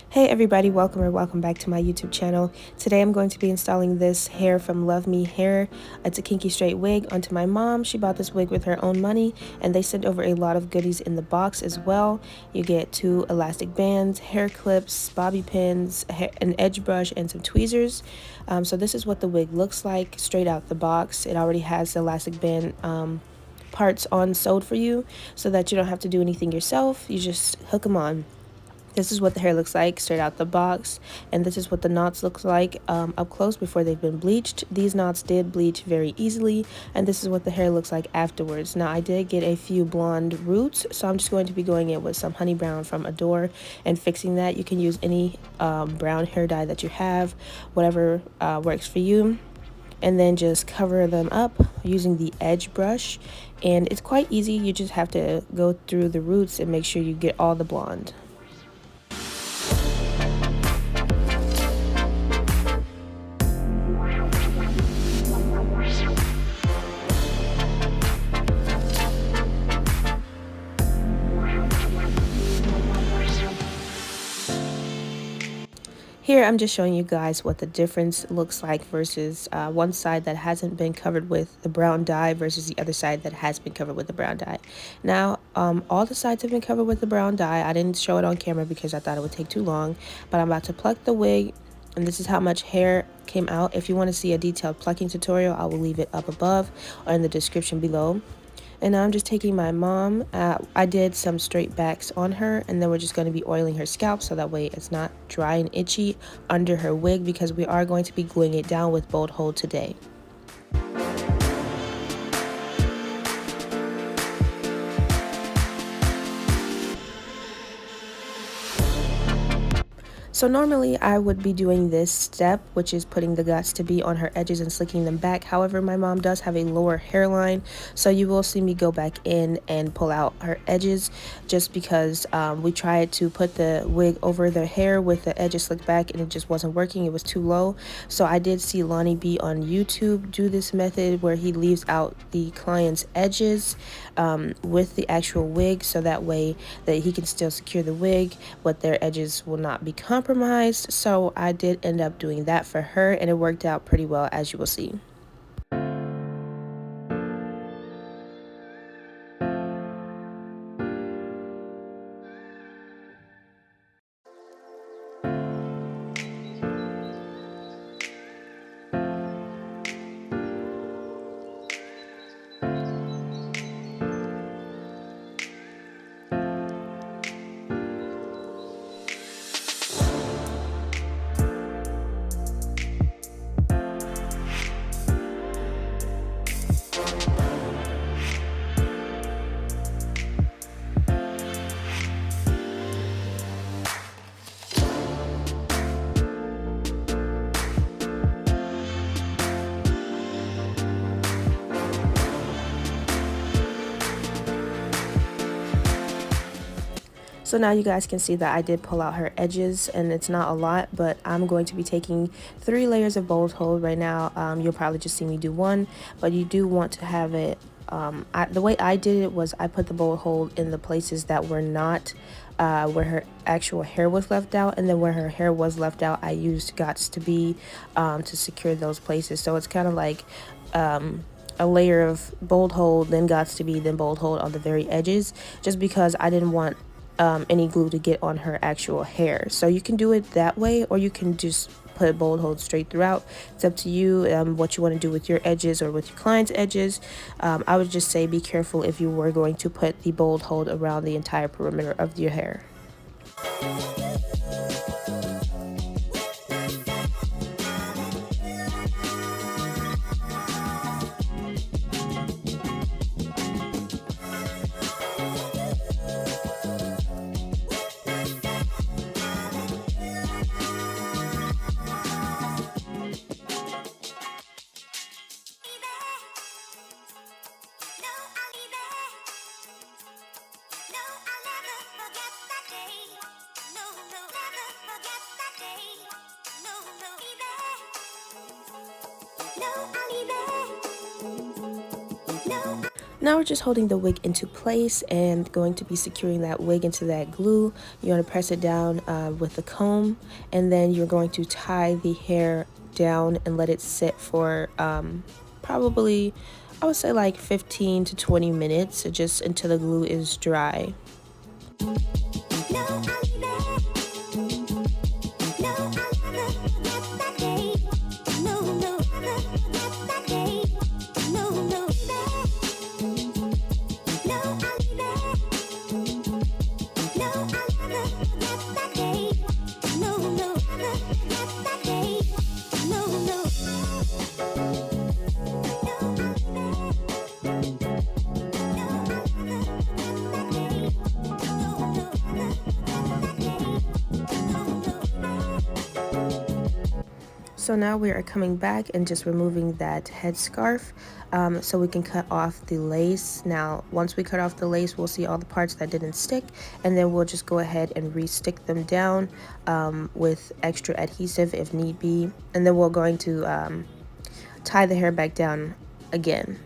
Hey everybody, welcome back to my YouTube channel. Today I'm going to be installing this hair from Luvme hair. It's a kinky straight wig onto my mom. She bought this wig with her own money, and they sent over a lot of goodies in the box as well. You get 2 elastic bands, hair clips, bobby pins, an edge brush, and some tweezers. So this is what the wig looks like straight out the box. It already has the elastic band parts on sewed for you so that you don't have to do anything yourself. You just hook them on. This is what the hair looks like straight out the box, and this is what the knots look like up close before they've been bleached. These knots did bleach very easily, and this is what the hair looks like afterwards. Now I did get a few blonde roots, so I'm just going to be going in with some honey brown from Adore and fixing that. You can use any brown hair dye that you have, whatever works for you, and then just cover them up using the edge brush. And it's quite easy. You just have to go through the roots and make sure you get all the blonde. Here I'm just showing you guys what the difference looks like versus one side that hasn't been covered with the brown dye versus the other side that has been covered with the brown dye. Now all the sides have been covered with the brown dye. I didn't show it on camera because I thought it would take too long, but I'm about to pluck the wig, and this is how much hair came out. If you want to see a detailed plucking tutorial, I will leave it up above or in the description below. And now I'm just taking my mom. I did some straight backs on her, and then we're just going to be oiling her scalp so that way it's not dry and itchy under her wig, because we are going to be gluing it down with Bold Hold today. So normally I would be doing this step, which is putting the guts to be on her edges and slicking them back. However, my mom does have a lower hairline, so you will see me go back in and pull out her edges, just because we tried to put the wig over the hair with the edges slicked back and it just wasn't working. It was too low. So I did see Lonnie B on YouTube do this method where he leaves out the client's edges with the actual wig, so that way that he can still secure the wig, but their edges will not be compromised. So I did end up doing that for her, and it worked out pretty well, as you will see. So now you guys can see that I did pull out her edges, and it's not a lot, but I'm going to be taking 3 layers of Bold Hold right now. You'll probably just see me do 1, but you do want to have it. The way I did it was I put the Bold Hold in the places that were not where her actual hair was left out, and then where her hair was left out, I used Gots to Be to secure those places. So it's kind of like a layer of Bold Hold, then Gots to Be, then Bold Hold on the very edges, just because I didn't want any glue to get on her actual hair. So you can do it that way, or you can just put Bold Hold straight throughout. It's up to you what you want to do with your edges or with your client's edges. I would just say be careful if you were going to put the Bold Hold around the entire perimeter of your hair. Now we're just holding the wig into place and going to be securing that wig into that glue. You want to press it down with the comb, and then you're going to tie the hair down and let it sit for probably, I would say, like 15 to 20 minutes, just until the glue is dry. So now we are coming back and just removing that headscarf so we can cut off the lace. Now, once we cut off the lace, we'll see all the parts that didn't stick, and then we'll just go ahead and re-stick them down with extra adhesive if need be. And then we're going to tie the hair back down again.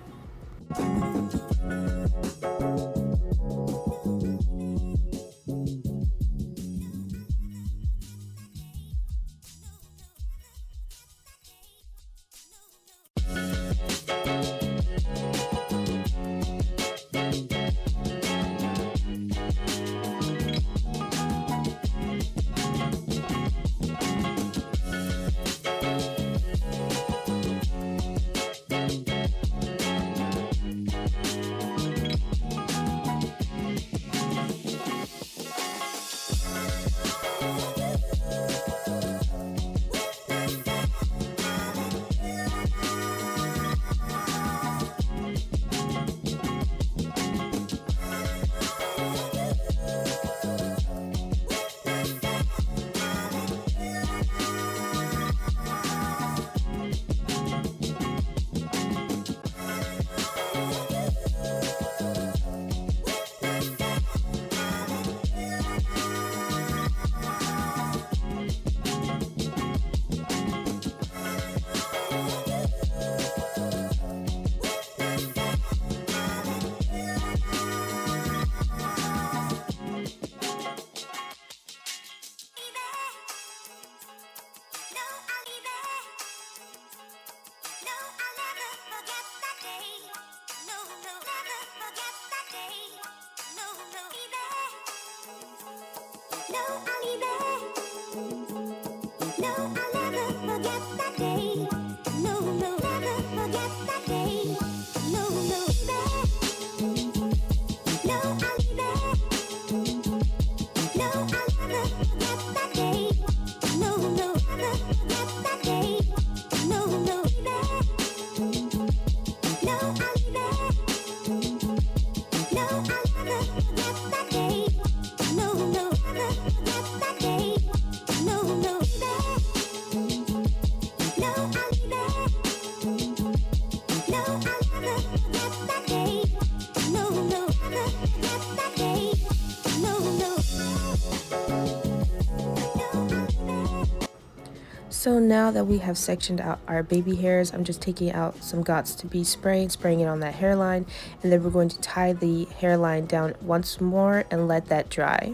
So now that we have sectioned out our baby hairs, I'm just taking out some Got2b spray, spraying it on that hairline, and then we're going to tie the hairline down once more and let that dry.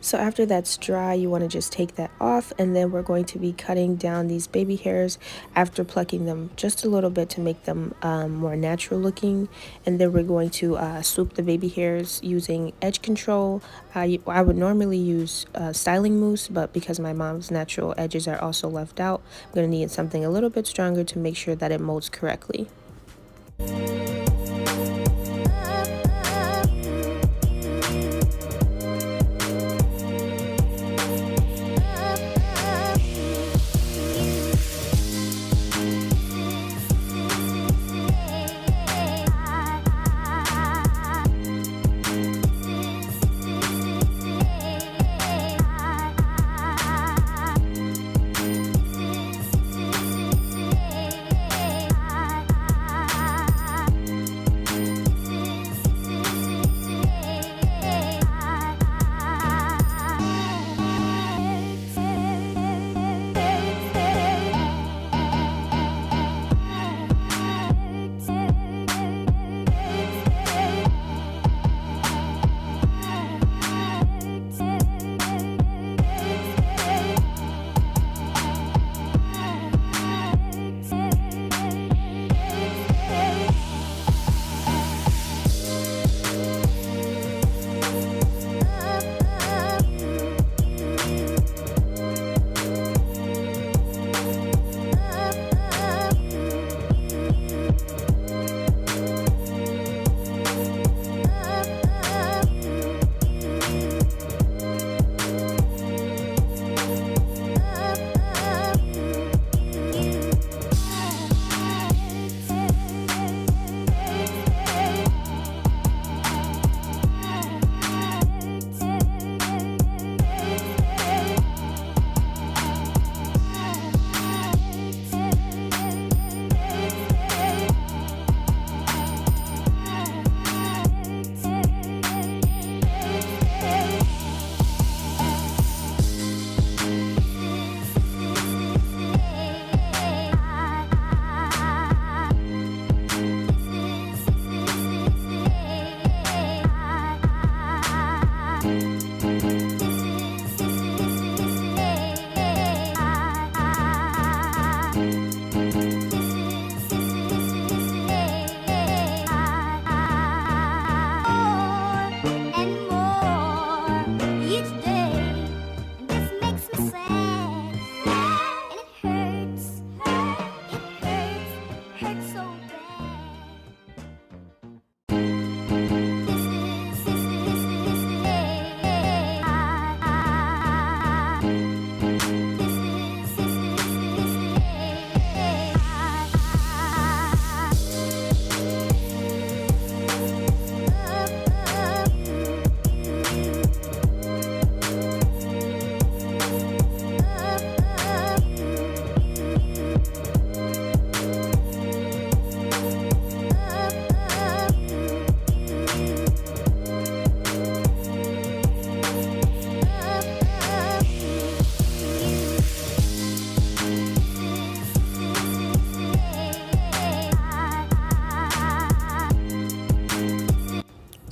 So after that's dry, you want to just take that off, and then we're going to be cutting down these baby hairs after plucking them just a little bit to make them more natural looking. And then we're going to swoop the baby hairs using edge control. I would normally use styling mousse, but because my mom's natural edges are also left out, I'm going to need something a little bit stronger to make sure that it molds correctly.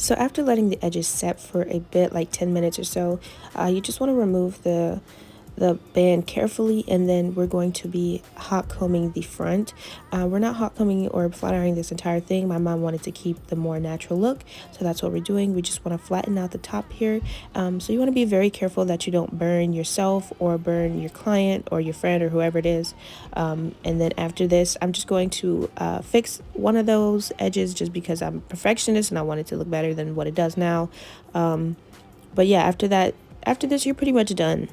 So after letting the edges set for a bit, like 10 minutes or so, you just want to remove the band carefully, and then we're going to be hot combing the front. We're not hot combing or flat ironing this entire thing. My mom wanted to keep the more natural look, so that's what we're doing. We just want to flatten out the top here. So you want to be very careful that you don't burn yourself or burn your client or your friend or whoever it is. And then after this, I'm just going to fix one of those edges just because I'm a perfectionist and I want it to look better than what it does now. But yeah, after this, you're pretty much done.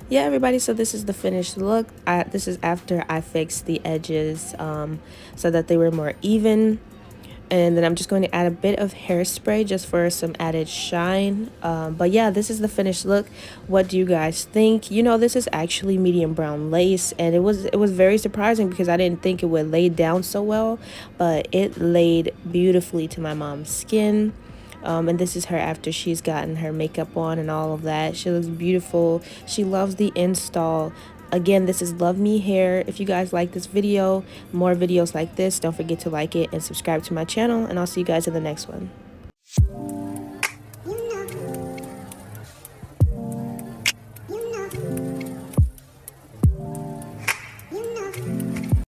Yeah, everybody, so this is the finished look. This is after I fixed the edges so that they were more even. And then I'm just going to add a bit of hairspray just for some added shine. But yeah, this is the finished look. What do you guys think? You know, this is actually medium brown lace, and it was very surprising because I didn't think it would lay down so well, but it laid beautifully to my mom's skin. And this is her after she's gotten her makeup on and all of that. She looks beautiful. She loves the install. Again, this is Luvme hair. If you guys like this video, more videos like this, don't forget to like it and subscribe to my channel, and I'll see you guys in the next one.